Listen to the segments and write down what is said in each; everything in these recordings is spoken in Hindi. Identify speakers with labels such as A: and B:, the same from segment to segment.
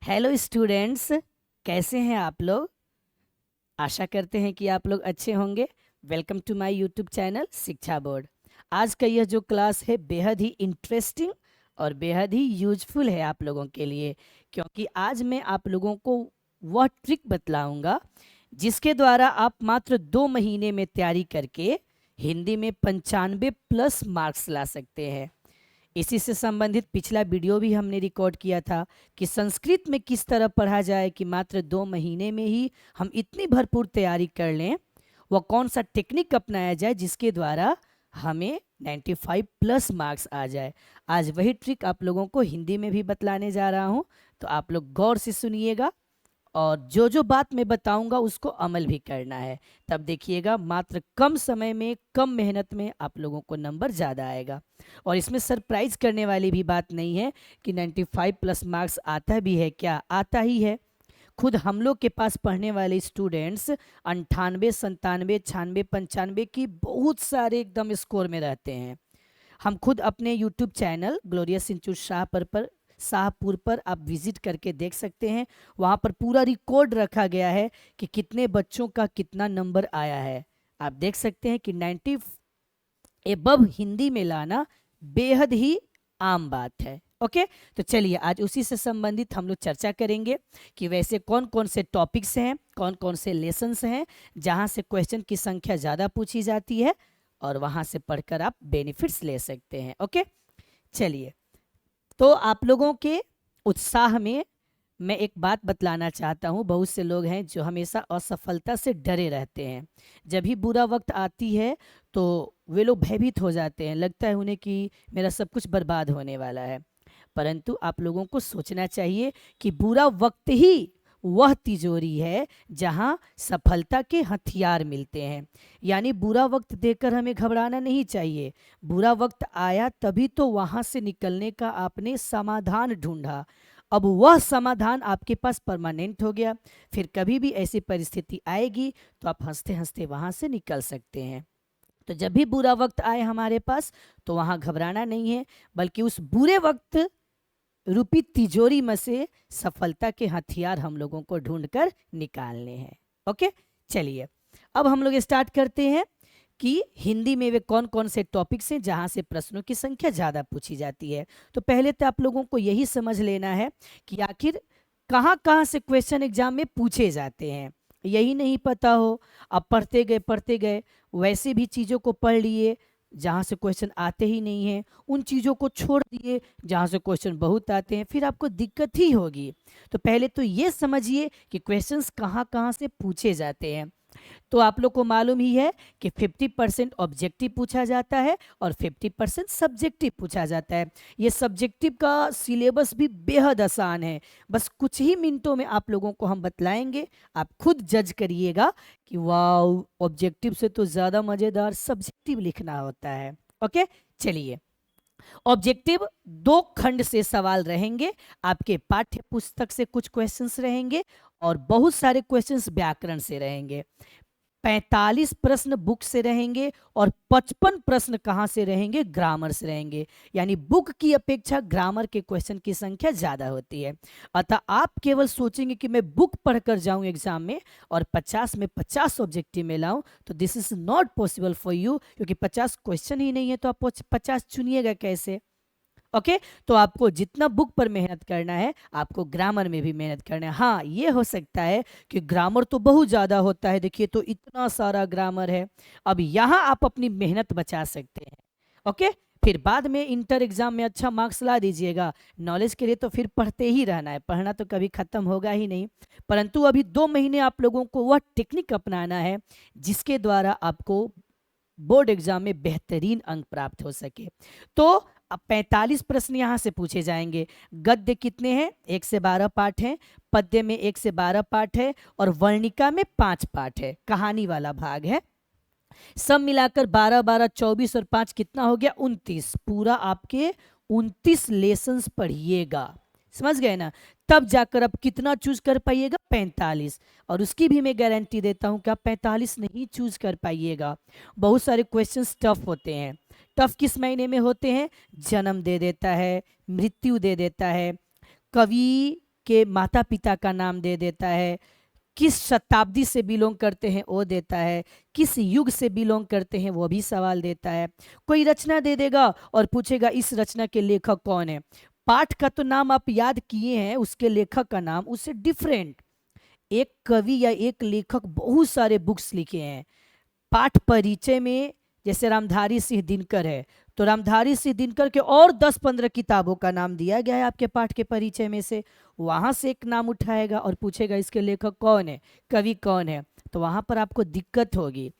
A: हेलो स्टूडेंट्स, कैसे हैं आप लोग। आशा करते हैं कि आप लोग अच्छे होंगे। Welcome to my YouTube channel Shiksha Board. आज का यह जो क्लास है बेहद ही इंटरेस्टिंग और बेहद ही यूजफुल है आप लोगों के लिए, क्योंकि आज मैं आप लोगों को वह ट्रिक बतलाऊंगा जिसके द्वारा आप मात्र 2 महीने में तैयारी करके हिंदी में 95+ मार्क्स ला सकते हैं। इसी से संबंधित पिछला वीडियो भी हमने रिकॉर्ड किया था कि संस्कृत में किस तरह पढ़ा जाए कि मात्र 2 महीने में ही हम इतनी भरपूर तैयारी कर लें। वह कौन सा टेक्निक अपनाया जाए जिसके द्वारा हमें 95+ मार्क्स आ जाए। आज वही ट्रिक आप लोगों को हिंदी में भी बतलाने जा रहा हूँ, तो आप लोग गौर से सुनिएगा और जो जो बात मैं बताऊंगा उसको अमल भी करना है। तब देखिएगा मात्र कम समय में कम मेहनत में आप लोगों को नंबर ज़्यादा आएगा। और इसमें सरप्राइज करने वाली भी बात नहीं है कि 95+ मार्क्स आता भी है, क्या आता ही है। खुद हम लोग के पास पढ़ने वाले स्टूडेंट्स 98, 97, 96, 95 की बहुत सारे एकदम स्कोर में रहते हैं। हम खुद अपने YouTube channel glorious institute Shahpur पर आप विजिट करके देख सकते हैं। वहाँ पर पूरा रिकॉर्ड रखा गया है कि कितने बच्चों का कितना नंबर आया है। आप देख सकते हैं कि 90 एबव हिंदी में लाना बेहद ही आम बात है। ओके, तो चलिए आज उसी से संबंधित हम लोग चर्चा करेंगे कि वैसे कौन कौन से टॉपिक्स हैं, कौन कौन से लेसन्स हैं जहाँ से क्वेश्चन की संख्या ज़्यादा पूछी जाती है और वहाँ से पढ़कर आप बेनिफिट्स ले सकते हैं। ओके, चलिए, तो आप लोगों के उत्साह में मैं एक बात बतलाना चाहता हूँ। बहुत से लोग हैं जो हमेशा असफलता से डरे रहते हैं। जब भी बुरा वक्त आती है तो वे लोग भयभीत हो जाते हैं, लगता है उन्हें कि मेरा सब कुछ बर्बाद होने वाला है। परंतु आप लोगों को सोचना चाहिए कि बुरा वक्त ही वह तिजोरी है जहां सफलता के हथियार मिलते हैं। यानी बुरा वक्त देखकर हमें घबराना नहीं चाहिए। बुरा वक्त आया तभी तो वहां से निकलने का आपने समाधान ढूंढा। अब वह समाधान आपके पास परमानेंट हो गया। फिर कभी भी ऐसी परिस्थिति आएगी तो आप हंसते हंसते वहां से निकल सकते हैं। तो जब भी बुरा वक्त आए हमारे पास तो वहां घबराना नहीं है, बल्कि उस बुरे वक्त रूपी तिजोरी में से सफलता के हथियार हम लोगों को ढूंढकर निकालने हैं। ओके, चलिए अब हम लोग स्टार्ट करते हैं कि हिंदी में वे कौन कौन से टॉपिक्स हैं जहां से प्रश्नों की संख्या ज़्यादा पूछी जाती है। तो पहले तो आप लोगों को यही समझ लेना है कि आखिर कहाँ कहाँ से क्वेश्चन एग्जाम में पूछे जाते हैं। यही नहीं पता हो, अब पढ़ते गए वैसे भी चीज़ों को पढ़ लिए जहाँ से क्वेश्चन आते ही नहीं हैं, उन चीज़ों को छोड़ दिए जहाँ से क्वेश्चन बहुत आते हैं, फिर आपको दिक्कत ही होगी। तो पहले तो ये समझिए कि क्वेश्चंस कहाँ कहाँ से पूछे जाते हैं। तो आप लोग को मालूम ही है कि 50% ऑब्जेक्टिव पूछा जाता है और 50% सब्जेक्टिव पूछा जाता है। ये सब्जेक्टिव का सिलेबस भी बेहद आसान है। बस कुछ ही मिनटों में आप लोगों को हम बतलाएंगे, आप खुद जज करिएगा कि वाह, ऑब्जेक्टिव से तो ज़्यादा मज़ेदार सब्जेक्टिव लिखना होता है। ओके, चलिए, ऑब्जेक्टिव 2 खंड से सवाल रहेंगे। आपके पाठ्य पुस्तक से कुछ क्वेश्चंस रहेंगे और बहुत सारे क्वेश्चंस व्याकरण से रहेंगे। 45 प्रश्न बुक से रहेंगे और 55 प्रश्न कहाँ से रहेंगे, ग्रामर से रहेंगे। यानी बुक की अपेक्षा ग्रामर के क्वेश्चन की संख्या ज़्यादा होती है। अतः आप केवल सोचेंगे कि मैं बुक पढ़कर जाऊं एग्जाम में और 50 में 50 ऑब्जेक्टिव में लाऊं, तो this is not possible for you, क्योंकि 50 क्वेश्चन ही नहीं है तो आप 50 चुनिएगा कैसे। ओके, तो आपको जितना बुक पर मेहनत करना है आपको ग्रामर में भी मेहनत करना है। हाँ, ये हो सकता है कि ग्रामर तो बहुत ज़्यादा होता है, देखिए तो इतना सारा ग्रामर है। अब यहाँ आप अपनी मेहनत बचा सकते हैं। ओके, फिर बाद में इंटर एग्जाम में अच्छा मार्क्स ला दीजिएगा। नॉलेज के लिए तो फिर पढ़ते ही रहना है, पढ़ना तो कभी ख़त्म होगा ही नहीं। परंतु अभी 2 महीने आप लोगों को वह टेक्निक अपनाना है जिसके द्वारा आपको बोर्ड एग्जाम में बेहतरीन अंक प्राप्त हो सके। तो अब 45 प्रश्न यहाँ से पूछे जाएंगे। गद्य कितने हैं, 1 से 12 पाठ हैं। पद्य में 1 से 12 पाठ है और वर्णिका में 5 पाठ है, कहानी वाला भाग है। सब मिलाकर 12 12 24 और 5 कितना हो गया, 29। पूरा आपके 29 लेसन्स पढ़िएगा, समझ गए ना। तब जाकर अब कितना चूज कर पाइएगा, 45। और उसकी भी मैं गारंटी देता हूं कि आप 45 नहीं चूज कर पाइएगा। बहुत सारे क्वेश्चंस टफ होते हैं। टफ किस महीने में होते हैं, जन्म दे देता है, मृत्यु दे देता है, कवि आपके माता पिता का नाम दे देता है, किस शताब्दी से बिलोंग करते हैं वो देता है, किस युग से बिलोंग करते हैं वो भी सवाल देता है। कोई रचना दे देगा और पूछेगा इस रचना के लेखक कौन है। पाठ का तो नाम आप याद किए हैं, उसके लेखक का नाम उससे डिफरेंट। एक कवि या एक लेखक बहुत सारे बुक्स लिखे हैं। पाठ परिचय में जैसे रामधारी सिंह दिनकर है, तो रामधारी सिंह दिनकर के और 10-15 किताबों का नाम दिया गया है आपके पाठ के परिचय में से। वहां से एक नाम उठाएगा और पूछेगा इसके लेखक कौन है, कवि कौन है, तो वहां पर आपको दिक्कत होगी।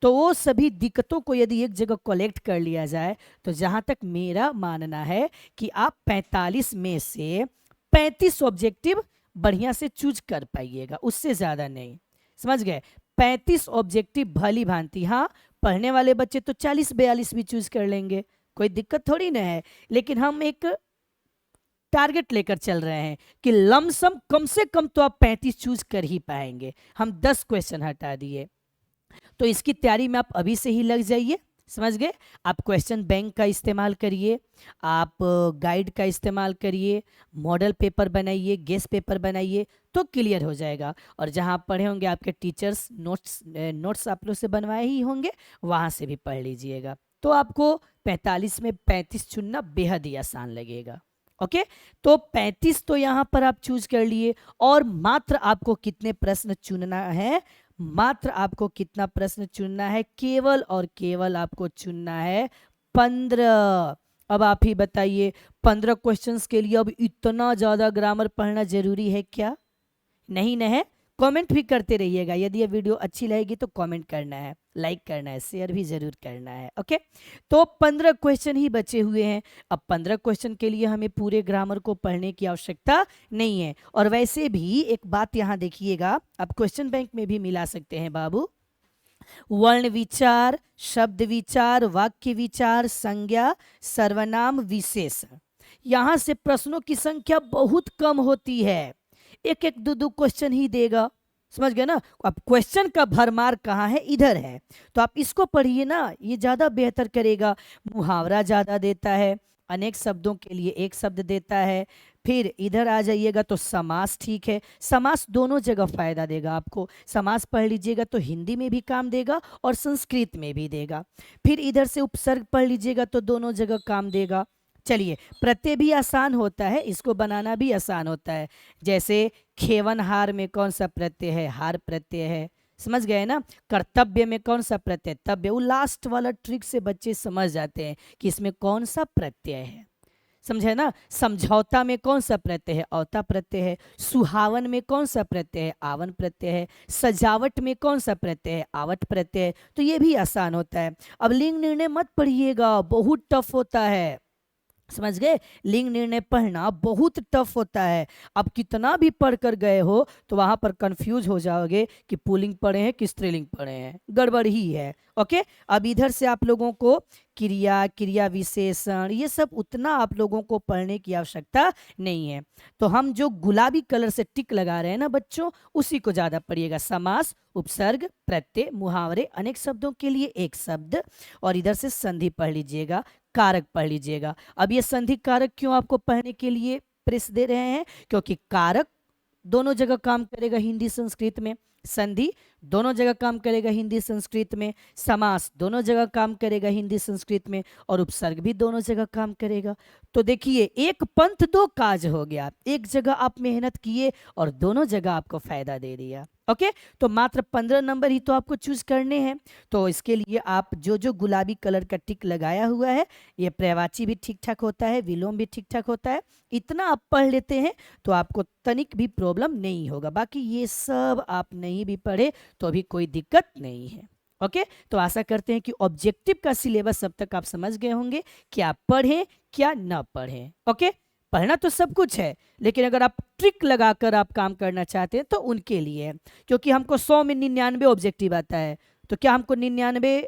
A: तो वो सभी दिक्कतों को यदि एक जगह कलेक्ट कर लिया जाए, तो जहां तक मेरा मानना है कि आप 45 में से 35 ऑब्जेक्टिव बढ़िया से चूज कर पाइएगा, उससे ज्यादा नहीं। समझ गए? 35 ऑब्जेक्टिव भली भांति। हाँ, पढ़ने वाले बच्चे तो 40-42 भी चूज कर लेंगे, कोई दिक्कत थोड़ी ना है। लेकिन हम एक टारगेट लेकर चल रहे हैं कि लमसम कम से कम तो आप 35 चूज कर ही पाएंगे। हम 10 क्वेश्चन हटा दिए, तो इसकी तैयारी में आप अभी से ही लग जाइए। समझ गए? आप क्वेश्चन बैंक का इस्तेमाल करिए, आप गाइड का इस्तेमाल करिए, मॉडल पेपर बनाइए, गेस पेपर बनाइए, तो क्लियर हो जाएगा। और जहां आप पढ़े होंगे आपके टीचर्स नोट्स आप लोग से बनवाए ही होंगे, वहां से भी पढ़ लीजिएगा, तो आपको 45 में 35 चुनना बेहद ही आसान लगेगा। ओके, तो 35 तो यहां पर आप चूज कर लिए। और मात्र आपको कितने प्रश्न चुनना है? मात्र आपको कितना प्रश्न चुनना है? केवल और केवल आपको चुनना है 15। अब आप ही बताइए, 15 क्वेश्चंस के लिए अब इतना ज्यादा ग्रामर पढ़ना जरूरी है क्या? नहीं ना है? कमेंट भी करते रहिएगा। यदि ये वीडियो अच्छी लगेगी तो कमेंट करना है, लाइक करना है, शेयर भी जरूर करना है। ओके, तो 15 क्वेश्चन ही बचे हुए हैं। अब 15 क्वेश्चन के लिए हमें पूरे ग्रामर को पढ़ने की आवश्यकता नहीं है। और वैसे भी एक बात यहाँ देखिएगा, आप क्वेश्चन बैंक में भी मिला सकते हैं बाबू। वर्ण विचार, शब्द विचार, वाक्य विचार, संज्ञा, सर्वनाम, विशेषण, यहां से प्रश्नों की संख्या बहुत कम होती है। एक एक दो क्वेश्चन ही देगा। समझ गए ना? अब क्वेश्चन का भरमार कहाँ है? इधर है। तो आप इसको पढ़िए ना, ये ज्यादा बेहतर करेगा। मुहावरा ज्यादा देता है, अनेक शब्दों के लिए एक शब्द देता है। फिर इधर आ जाइएगा तो समास, ठीक है, समास दोनों जगह फायदा देगा आपको। समास पढ़ लीजिएगा तो हिंदी में भी काम देगा और संस्कृत में भी देगा। फिर इधर से उपसर्ग पढ़ लीजिएगा तो दोनों जगह काम देगा। चलिए, प्रत्यय भी आसान होता है, इसको बनाना भी आसान होता है। जैसे खेवनहार में कौन सा प्रत्यय है? हार प्रत्यय है। समझ गए ना? कर्तव्य में कौन सा प्रत्यय? तव्य। वो लास्ट वाला ट्रिक से बच्चे समझ जाते हैं कि इसमें कौन सा प्रत्यय है। समझे ना? समझौता में कौन सा प्रत्यय है? औता प्रत्यय है। सुहावन में कौन सा प्रत्यय है? आवन प्रत्यय है। सजावट में कौन सा प्रत्यय है? आवट प्रत्यय है। तो ये भी आसान होता है। अब लिंग निर्णय मत पढ़िएगा, बहुत टफ होता है। समझ गए? लिंग निर्णय पढ़ना बहुत टफ होता है। अब कितना भी पढ़ कर गए हो तो वहां पर कंफ्यूज हो जाओगे कि पुल्लिंग पढ़े हैं कि स्त्रीलिंग पढ़े हैं, गड़बड़ ही है। ओके, अब इधर से आप लोगों को क्रिया, क्रिया विशेषण, ये सब उतना आप लोगों को पढ़ने की आवश्यकता नहीं है। तो हम जो गुलाबी कलर से टिक लगा रहे हैं ना बच्चों, उसी को ज्यादा पढ़िएगा। समास, उपसर्ग, प्रत्यय, मुहावरे, अनेक शब्दों के लिए एक शब्द, और इधर से संधि पढ़ लीजिएगा, कारक पढ़ लीजिएगा। अब ये संधि कारक क्यों आपको पढ़ने के लिए प्रेस दे रहे हैं? क्योंकि कारक दोनों जगह काम करेगा हिंदी संस्कृत में, संधि दोनों जगह काम करेगा हिंदी संस्कृत में, समास दोनों जगह काम करेगा हिंदी संस्कृत में, और उपसर्ग भी दोनों जगह काम करेगा। तो देखिए, एक पंथ दो काज हो गया। एक जगह आप मेहनत किए और दोनों जगह आपको फायदा दे दिया। ओके, तो मात्र 15 नंबर ही तो आपको चूज करने हैं। तो इसके लिए आप जो जो गुलाबी कलर का टिक लगाया हुआ है, ये प्रवाची भी ठीक ठाक होता है, विलोम भी ठीक ठाक होता है, इतना आप पढ़ लेते हैं तो आपको तनिक भी प्रॉब्लम नहीं होगा। बाकी ये सब आप नहीं भी पढ़े तो भी कोई दिक्कत नहीं है। ओके, तो आशा करते हैं कि ऑब्जेक्टिव का सिलेबस अब तक आप समझ गए होंगे, क्या पढ़ें क्या ना पढ़ें। ओके, पढ़ना तो सब कुछ है, लेकिन अगर आप ट्रिक लगाकर आप काम करना चाहते हैं तो उनके लिए है। क्योंकि हमको 100 में 99 ऑब्जेक्टिव आता है, तो क्या हमको 99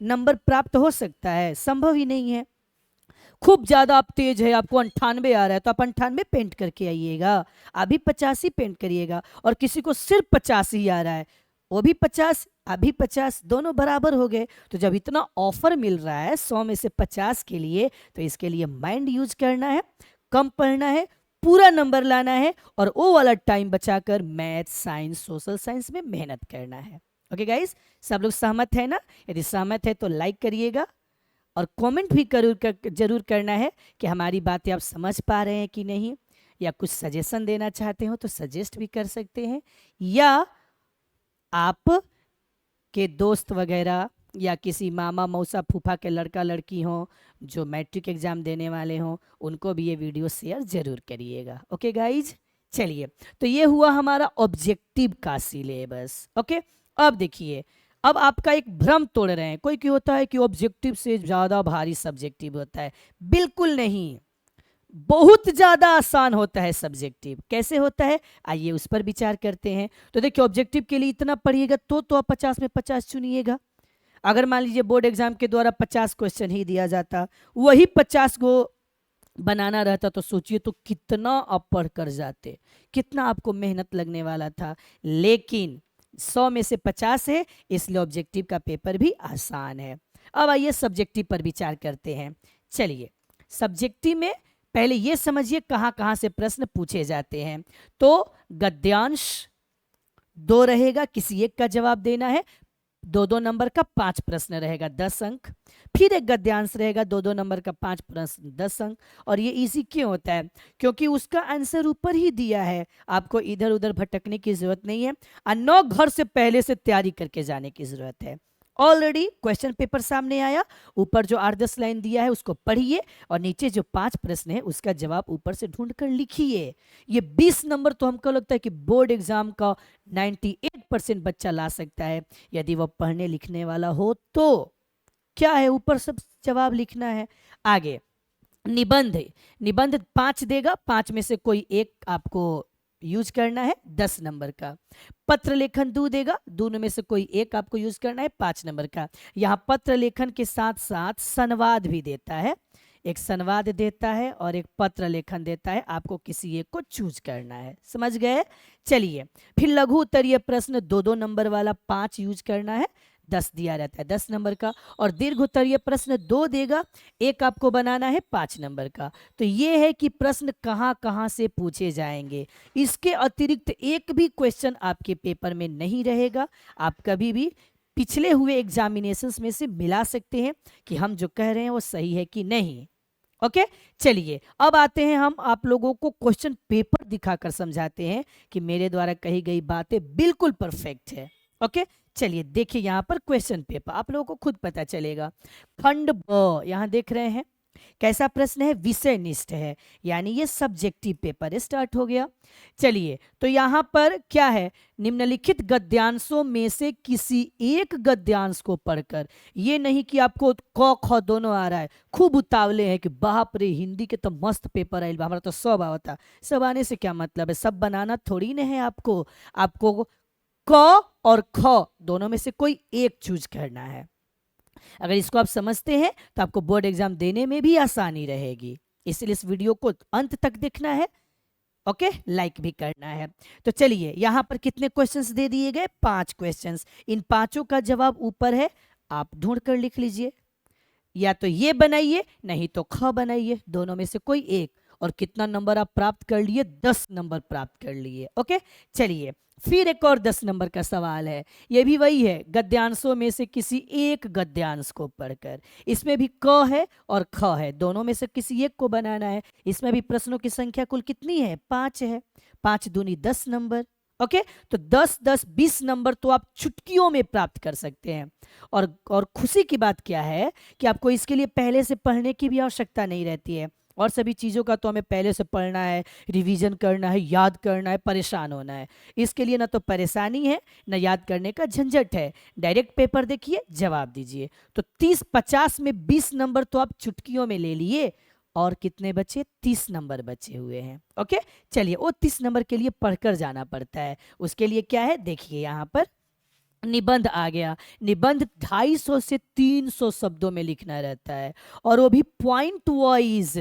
A: नंबर प्राप्त हो सकता है? संभव ही नहीं है। खूब ज्यादा आप तेज है, आपको 98 आ रहा है, तो आप 98 पेंट करके आइएगा, अभी 85 पेंट करिएगा। और किसी को सिर्फ 50 ही आ रहा है, वो भी 50, अभी 50, दोनों बराबर हो गए। तो जब इतना ऑफर मिल रहा है 100 में से 50 के लिए, तो इसके लिए माइंड यूज करना है, कम पढ़ना है, पूरा नंबर लाना है और वो वाला टाइम बचाकर मैथ, साइंस, सोशल साइंस में मेहनत करना है। ओके गाइस, सब लोग सहमत है ना? यदि सहमत है तो लाइक करिएगा और कमेंट भी जरूर करना है कि हमारी बातें आप समझ पा रहे हैं कि नहीं, या कुछ सजेशन देना चाहते हो तो सजेस्ट भी कर सकते हैं, या आप के दोस्त वगैरह या किसी मामा मौसा फूफा के लड़का लड़की हो जो मैट्रिक एग्जाम देने वाले हों, उनको भी ये वीडियो शेयर जरूर करिएगा। ओके गाइज, चलिए, तो ये हुआ हमारा ऑब्जेक्टिव का सिलेबस। ओके, अब देखिए, अब आपका एक भ्रम तोड़ रहे हैं। कोई क्या होता है कि ऑब्जेक्टिव से ज़्यादा भारी सब्जेक्टिव होता है। बिल्कुल नहीं, बहुत ज़्यादा आसान होता है सब्जेक्टिव। कैसे होता है, आइए उस पर विचार करते हैं। तो देखिए, ऑब्जेक्टिव के लिए इतना पढ़िएगा तो आप 50 में 50 चुनिएगा। अगर मान लीजिए बोर्ड एग्जाम के द्वारा 50 क्वेश्चन ही दिया जाता, वही 50 को बनाना रहता, तो सोचिए तो कितना आप पढ़ कर जाते, कितना आपको मेहनत लगने वाला था। लेकिन 100 में से 50 है, इसलिए ऑब्जेक्टिव का पेपर भी आसान है। अब आइए सब्जेक्टिव पर विचार करते हैं। चलिए, सब्जेक्टिव में पहले ये समझिए कहाँ कहाँ से प्रश्न पूछे जाते हैं। तो गद्यांश 2 रहेगा, किसी एक का जवाब देना है। 2-2 नंबर का 5 प्रश्न रहेगा, 10 अंक। फिर एक गद्यांश रहेगा, 2-2 नंबर का 5 प्रश्न, 10 अंक। और ये इजी क्यों होता है? क्योंकि उसका आंसर ऊपर ही दिया है, आपको इधर उधर भटकने की जरूरत नहीं है और न घर से पहले से तैयारी करके जाने की जरूरत है। ऑलरेडी क्वेश्चन पेपर सामने आया, ऊपर जो 8-10 लाइन दिया है उसको पढ़िए और नीचे जो 5 प्रश्न है उसका जवाब ऊपर से ढूंढ कर लिखिए। ये 20 नंबर तो हमको लगता है कि बोर्ड एग्जाम का 98% बच्चा ला सकता है, यदि वो पढ़ने लिखने वाला हो तो। क्या है, ऊपर सब जवाब लिखना है। आगे निबंध, निबंध 5 देगा, 5 में से कोई एक आपको यूज करना है, 10 नंबर का। पत्र लेखन 2 देगा, दोनों में से कोई एक आपको यूज करना है, 5 नंबर का। यहाँ पत्र लेखन के साथ साथ संवाद भी देता है, एक संवाद देता है और एक पत्र लेखन देता है, आपको किसी एक को चूज करना है। समझ गए? चलिए, फिर लघु उत्तरीय प्रश्न 2-2 नंबर वाला 5 यूज करना है, 10 दिया रहता है, 10 नंबर का। और दीर्घ उत्तरीय प्रश्न 2 देगा, एक आपको बनाना है 5 नंबर का। तो ये है कि प्रश्न कहाँ कहाँ से पूछे जाएंगे। इसके अतिरिक्त एक भी क्वेश्चन आपके पेपर में नहीं रहेगा। आप कभी भी पिछले हुए एग्जामिनेशंस में से मिला सकते हैं कि हम जो कह रहे हैं वो सही है कि नहीं। ओके, चलिए, अब आते हैं, हम आप लोगों को क्वेश्चन पेपर दिखाकर समझाते हैं कि मेरे द्वारा कही गई बातें बिल्कुल परफेक्ट है। ओके, चलिए देखिए, यहाँ पर क्वेश्चन पेपर आप लोगों को खुद पता चलेगा। खंड ब, यहाँ देख रहे हैं कैसा प्रश्न है, विषय निष्ठ है, यानी ये सब्जेक्टिव पेपर स्टार्ट हो गया। चलिए, तो यहाँ पर क्या है, निम्नलिखित गद्यांशों में से किसी एक गद्यांश को पढ़कर, ये नहीं कि आपको क ख दोनों आ रहा है, खूब उतावले हैं कि बाप रे हिंदी के तो मस्त पेपर आइल बा, हमारा तो सब आवता। सब आने से क्या मतलब है, सब बनाना थोड़ी ना है आपको। आपको क और ख दोनों में से कोई एक चूज करना है। अगर इसको आप समझते हैं तो आपको बोर्ड एग्जाम देने में भी आसानी रहेगी। इसलिए इस वीडियो को अंत तक देखना है। ओके, लाइक भी करना है। तो चलिए, यहां पर कितने क्वेश्चंस दे दिए गए, 5 क्वेश्चंस। इन 5 का जवाब ऊपर है, आप ढूंढ कर लिख लीजिए। या तो ये बनाइए, नहीं तो ख बनाइए, दोनों में से कोई एक। और कितना नंबर आप प्राप्त कर लिए, 10 नंबर प्राप्त कर लिए। ओके, चलिए, फिर एक और 10 नंबर का सवाल है। ये भी वही है, गद्यांशों में से किसी एक गद्यांश को पढ़कर। इसमें भी क है और ख है, दोनों में से किसी एक को बनाना है। इसमें भी प्रश्नों की संख्या कुल कितनी है, 5 है। 5 दूनी 10 नंबर। ओके, तो 10-10-20 नंबर तो आप चुटकियों में प्राप्त कर सकते हैं। और खुशी की बात क्या है कि आपको इसके लिए पहले से पढ़ने की भी आवश्यकता नहीं रहती है। और सभी चीज़ों का तो हमें पहले से पढ़ना है, रिवीजन करना है, याद करना है, परेशान होना है। इसके लिए ना तो परेशानी है, ना याद करने का झंझट है। डायरेक्ट पेपर देखिए, जवाब दीजिए। तो 30-50 में 20 नंबर तो आप चुटकियों में ले लिए, और कितने बचे, 30 नंबर बचे हुए हैं। ओके, चलिए, वो 30 नंबर के लिए पढ़कर जाना पड़ता है। उसके लिए क्या है, देखिए यहाँ पर निबंध आ गया। निबंध 250 से 300 शब्दों में लिखना रहता है, और वो भी पॉइंट वाइज।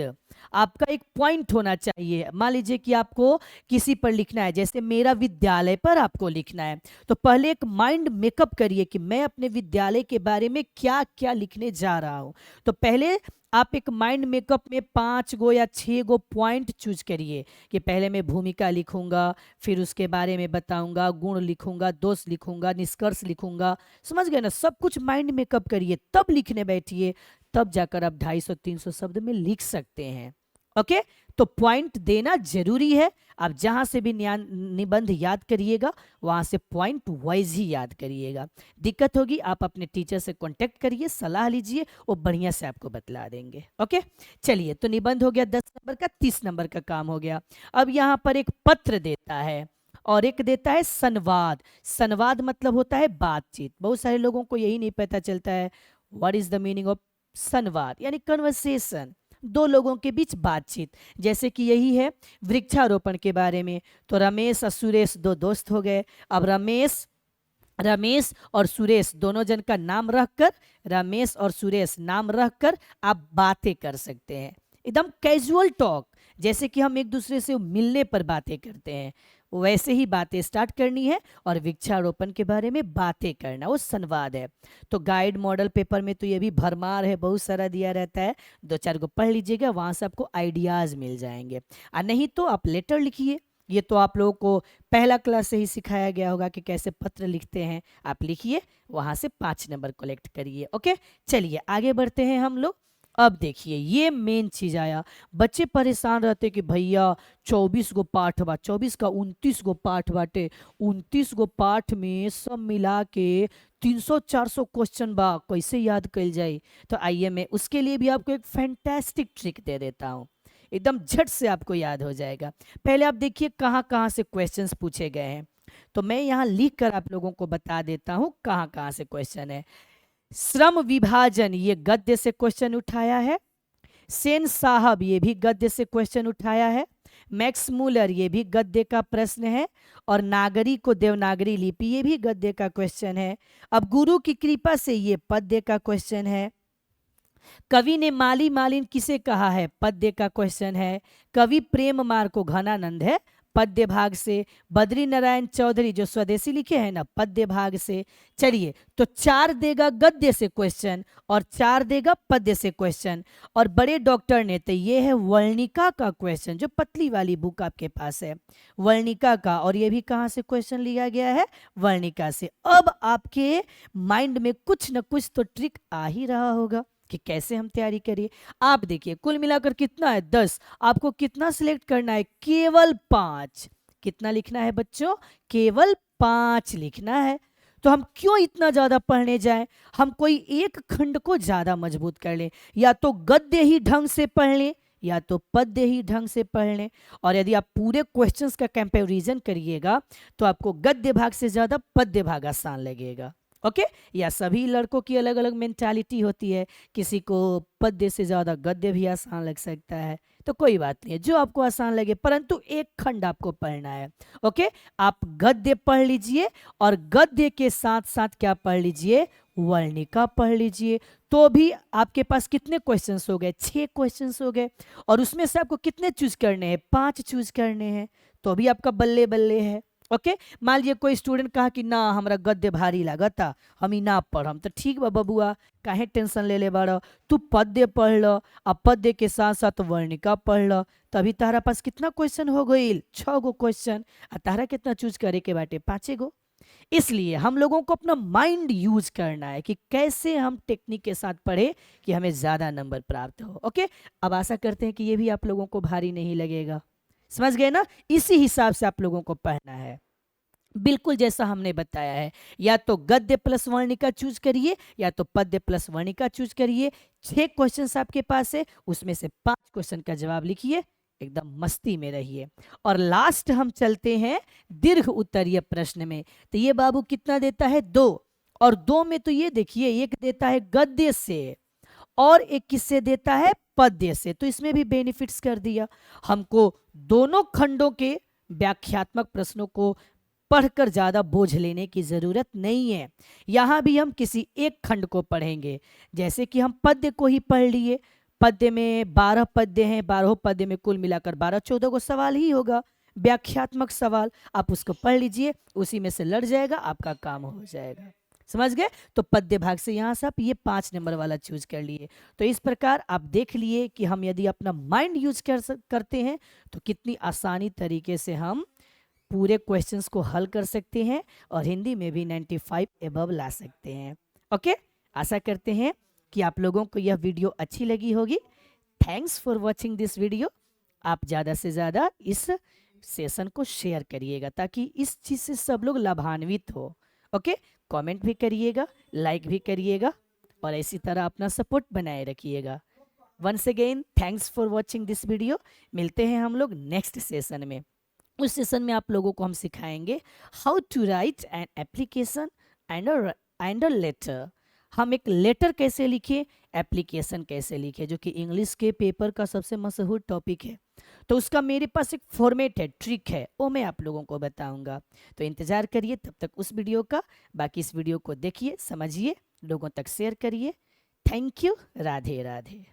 A: आपका एक पॉइंट होना चाहिए। मान लीजिए कि आपको किसी पर लिखना है, जैसे मेरा विद्यालय पर आपको लिखना है, तो पहले एक माइंड मेकअप करिए कि मैं अपने विद्यालय के बारे में क्या क्या लिखने जा रहा हूं। तो पहले आप एक माइंड मेकअप में 5 या 6 पॉइंट चूज करिए कि पहले मैं भूमिका लिखूंगा, फिर उसके बारे में बताऊंगा, गुण लिखूंगा, दोष लिखूंगा, निष्कर्ष लिखूंगा। समझ गए ना? सब कुछ माइंड मेकअप करिए, तब लिखने बैठिए, तब जाकर आप 250-300 शब्द में लिख सकते हैं। ओके, तो पॉइंट देना जरूरी है। आप जहां से भी निबंध याद करिएगा वहां से पॉइंट वाइज ही याद करिएगा। दिक्कत होगी आप अपने टीचर से कांटेक्ट करिए, सलाह लीजिए, वो बढ़िया से आपको बतला देंगे। ओके, चलिए, तो निबंध हो गया 10 नंबर का। 30 नंबर का काम हो गया। अब यहाँ पर एक पत्र देता है और एक देता है संवाद। संवाद मतलब होता है बातचीत। बहुत सारे लोगों को यही नहीं पता चलता है what is the meaning of संवाद, यानी कन्वर्सेशन, दो लोगों के बीच बातचीत। जैसे कि यही है वृक्षारोपण के बारे में, तो रमेश और सुरेश दो दोस्त हो गए। अब रमेश और सुरेश दोनों जन का नाम रखकर, रमेश और सुरेश नाम रखकर आप बातें कर सकते हैं, एकदम कैजुअल टॉक, जैसे कि हम एक दूसरे से मिलने पर बातें करते हैं, वैसे ही बातें स्टार्ट करनी है और वृक्षारोपण के बारे में बातें करना, वो संवाद है। तो गाइड मॉडल पेपर में तो ये भी भरमार है, बहुत सारा दिया रहता है, 2-4 को पढ़ लीजिएगा, वहां से आपको आइडियाज मिल जाएंगे। और नहीं तो आप लेटर लिखिए, ये तो आप लोगों को पहला क्लास से ही सिखाया गया होगा कि कैसे पत्र लिखते हैं। आप लिखिए, वहां से 5 नंबर कलेक्ट करिए। ओके, चलिए आगे बढ़ते हैं हम लोग। अब देखिए ये मेन चीज आया। बच्चे परेशान रहते कि भैया 24 गो पाठ बा, 24 का 29 गो पाठ बाटे, 29 गो पाठ में सब मिला के 300-400 क्वेश्चन बा, कैसे याद कल जाए? तो आइए मैं उसके लिए भी आपको एक फैंटास्टिक ट्रिक दे देता हूँ, एकदम झट से आपको याद हो जाएगा। पहले आप देखिए कहाँ कहाँ से क्वेश्चंस पूछे गए हैं, तो मैं यहाँ लिख कर आप लोगों को बता देता हूँ कहाँ कहाँ से क्वेश्चन है। श्रम विभाजन, ये गद्य से क्वेश्चन उठाया है। सेन साहब, ये भी गद्य से क्वेश्चन उठाया है। मैक्स मूलर, ये भी गद्य का प्रश्न है। और नागरी को देवनागरी लिपि, ये भी गद्य का क्वेश्चन है। अब गुरु की कृपा से, ये पद्य का क्वेश्चन है। कवि ने माली मालिन किसे कहा है, पद्य का क्वेश्चन है। कवि प्रेम मार को घनानंद है, पद्य भाग से। बद्री नारायण चौधरी जो स्वदेशी लिखे हैं ना, पद्य भाग से। चलिए, तो 4 देगा गद्य से क्वेश्चन और 4 देगा पद्य से क्वेश्चन। और बड़े डॉक्टर ने, तो ये है वर्णिका का क्वेश्चन, जो पतली वाली बुक आपके पास है, वर्णिका का। और ये भी कहाँ से क्वेश्चन लिया गया है, वर्णिका से। अब आपके माइंड में कुछ न कुछ तो ट्रिक आ ही रहा होगा कि कैसे हम तैयारी करिए। आप देखिए कुल मिलाकर कितना है, 10। आपको कितना सिलेक्ट करना है, केवल 5। कितना लिखना है बच्चों, केवल 5 लिखना है। तो हम क्यों इतना ज्यादा पढ़ने जाएं, हम कोई एक खंड को ज्यादा मजबूत कर लें, या तो गद्य ही ढंग से पढ़ लें या तो पद्य ही ढंग से पढ़ लें। और यदि आप पूरे क्वेश्चंस का कंपैरिजन करिएगा तो आपको गद्य भाग से ज्यादा पद्य भाग आसान लगेगा। ओके, या सभी लड़कों की अलग अलग मेंटालिटी होती है, किसी को पद्य से ज्यादा गद्य भी आसान लग सकता है, तो कोई बात नहीं है, जो आपको आसान लगे, परंतु एक खंड आपको पढ़ना है। ओके, आप गद्य पढ़ लीजिए और गद्य के साथ साथ क्या पढ़ लीजिए, वर्णिका पढ़ लीजिए। तो भी आपके पास कितने क्वेश्चंस हो गए, 6 क्वेश्चंस हो गए। और उसमें से आपको कितने चूज करने हैं, 5 चूज करने हैं, तो भी आपका बल्ले बल्ले है। ओके, मान लीजिए कोई स्टूडेंट कहा कि ना हमरा गद्य भारी लागता, हम ही ना पढ़म, तो ठीक बा बबुआ, काहे टेंशन ले ले बाड़ा, तू पद्य पढ़ ल, अब पद्य के साथ साथ वर्णिका पढ़ ल। तभी तारा पास कितना क्वेश्चन हो गई, 6 गो क्वेश्चन। और तारा कितना चूज करे के बाटे, 5 गो। इसलिए हम लोगों को अपना माइंड यूज करना है कि कैसे हम टेक्निक के साथ पढ़े कि हमें ज्यादा नंबर प्राप्त हो। ओके, अब आशा करते हैं कि ये भी आप लोगों को भारी नहीं लगेगा। समझ गए ना? इसी हिसाब से आप लोगों को पढ़ना है, बिल्कुल जैसा हमने बताया है। या तो गद्य प्लस वर्णिका चूज करिए या तो पद्य प्लस वर्णिका चूज करिए। 6 क्वेश्चंस आपके पास है, उसमें से 5 क्वेश्चन का जवाब लिखिए, एकदम मस्ती में रहिए। और लास्ट हम चलते हैं दीर्घ उत्तरीय प्रश्न में। तो ये बाबू कितना देता है, 2। और 2 में तो ये देखिए, एक देता है गद्य से और एक किससे देता है, पद्य से। तो इसमें भी बेनिफिट्स कर दिया। हमको दोनों खंडों के व्याख्यात्मक प्रश्नों को पढ़कर ज्यादा बोझ लेने की जरूरत नहीं है। यहां भी हम किसी एक खंड को पढ़ेंगे, जैसे कि हम पद्य को ही पढ़ लिए। पद्य में 12 पद्य हैं, 12 पद्य में कुल मिलाकर 12-14 को सवाल ही होगा, व्याख्यात्मक सवाल। आप उसको पढ़ लीजिए, उसी में से लड़ जाएगा, आपका काम हो जाएगा। समझ गए? तो पद्य भाग से यहाँ से आप ये 5 नंबर वाला चूज कर लिए। तो इस प्रकार आप देख लिए कि हम यदि अपना माइंड यूज करते हैं तो कितनी आसानी तरीके से हम पूरे क्वेश्चंस को हल कर सकते हैं और हिंदी में भी 95 एबव ला सकते हैं। ओके, आशा करते हैं कि आप लोगों को यह वीडियो अच्छी लगी होगी। Thanks for watching this video. आप ज़्यादा से ज़्यादा इस सेशन को शेयर करिएगा ताकि इस चीज़ से सब लोग लाभान्वित हो। ओके, कमेंट भी करिएगा, लाइक भी करिएगा और इसी तरह अपना सपोर्ट बनाए रखिएगा। Once again thanks for watching this video. मिलते हैं हम लोग नेक्स्ट सेशन में। उस सेशन में आप लोगों को हम सिखाएंगे how to write an application and a letter. हम एक लेटर कैसे लिखे, एप्लीकेशन कैसे लिखे, जो कि इंग्लिश के पेपर का सबसे मशहूर टॉपिक है। तो उसका मेरे पास एक फॉर्मेट है, ट्रिक है, वो मैं आप लोगों को बताऊंगा। तो इंतज़ार करिए तब तक उस वीडियो का। बाकी इस वीडियो को देखिए, समझिए, लोगों तक शेयर करिए। Thank you. राधे राधे।